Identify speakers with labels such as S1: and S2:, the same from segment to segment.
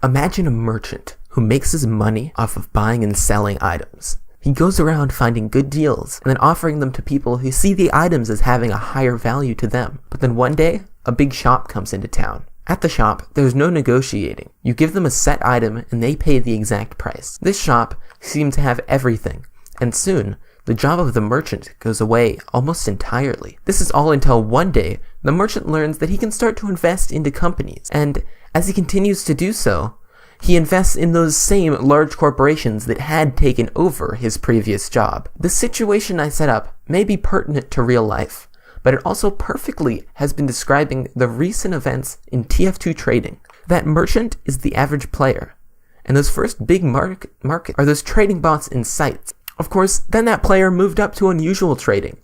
S1: Imagine a merchant who makes his money off of buying and selling items. He goes around finding good deals and then offering them to people who see the items as having a higher value to them. But then one day, a big shop comes into town. At the shop, there's no negotiating. You give them a set item and they pay the exact price. This shop seems to have everything, and soon, the job of the merchant goes away almost entirely. This is all until one day, the merchant learns that he can start to invest into companies, and as he continues to do so, he invests in those same large corporations that had taken over his previous job. The situation I set up may be pertinent to real life, but it also perfectly has been describing the recent events in Tf2 trading. That merchant is the average player, and those first big market are those trading bots in sites. Of course, then that player moved up to unusual trading,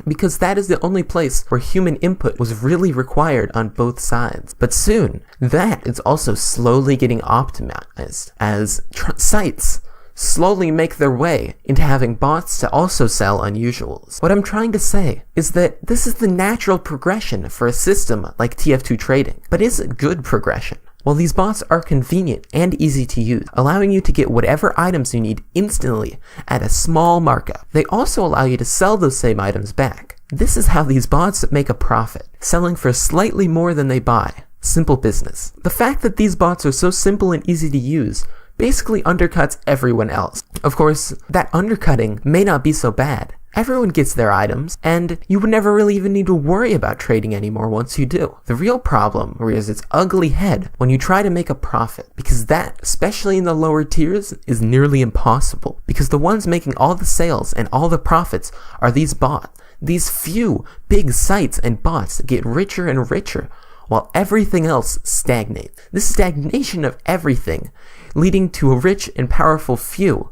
S1: because that is the only place where human input was really required on both sides. But soon, that is also slowly getting optimized as sites slowly make their way into having bots to also sell unusuals. What I'm trying to say is that this is the natural progression for a system like Tf2 trading, but is it good progression? Well, these bots are convenient and easy to use, allowing you to get whatever items you need instantly at a small markup. They also allow you to sell those same items back. This is how these bots make a profit, selling for slightly more than they buy. Simple business. The fact that these bots are so simple and easy to use basically undercuts everyone else. Of course, that undercutting may not be so bad. Everyone gets their items, and you would never really even need to worry about trading anymore once you do. The real problem rears its ugly head when you try to make a profit, because that, especially in the lower tiers, is nearly impossible, because the ones making all the sales and all the profits are these bots. These few big sites and bots that get richer and richer, while everything else stagnates. This stagnation of everything leading to a rich and powerful few,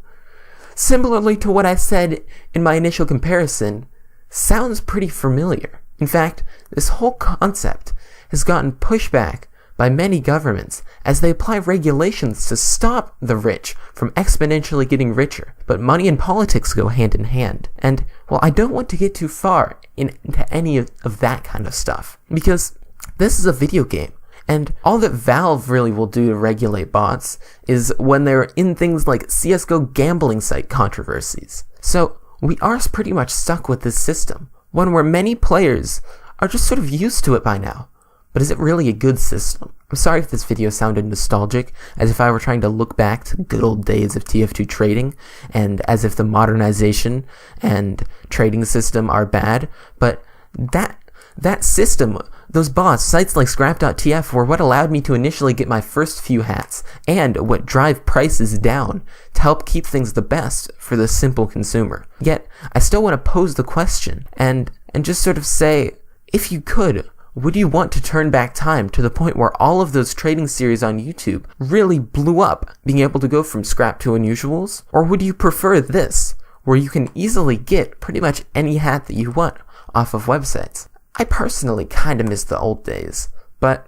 S1: similarly to what I said in my initial comparison, sounds pretty familiar. In fact, this whole concept has gotten pushed back by many governments as they apply regulations to stop the rich from exponentially getting richer. But money and politics go hand in hand. And, well, I don't want to get too far into any of that kind of stuff, because this is a video game. And all that Valve really will do to regulate bots is when they're in things like CSGO gambling site controversies. So we are pretty much stuck with this system, one where many players are just sort of used to it by now. But is it really a good system? I'm sorry if this video sounded nostalgic, as if I were trying to look back to good old days of Tf2 trading, and as if the modernization and trading system are bad, but that system, those bots, sites like scrap.tf, were what allowed me to initially get my first few hats, and what drive prices down to help keep things the best for the simple consumer. Yet, I still want to pose the question, and just sort of say, if you could, would you want to turn back time to the point where all of those trading series on YouTube really blew up, being able to go from scrap to unusuals? Or would you prefer this, where you can easily get pretty much any hat that you want off of websites? I personally kinda miss the old days, but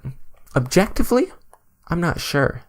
S1: objectively, I'm not sure.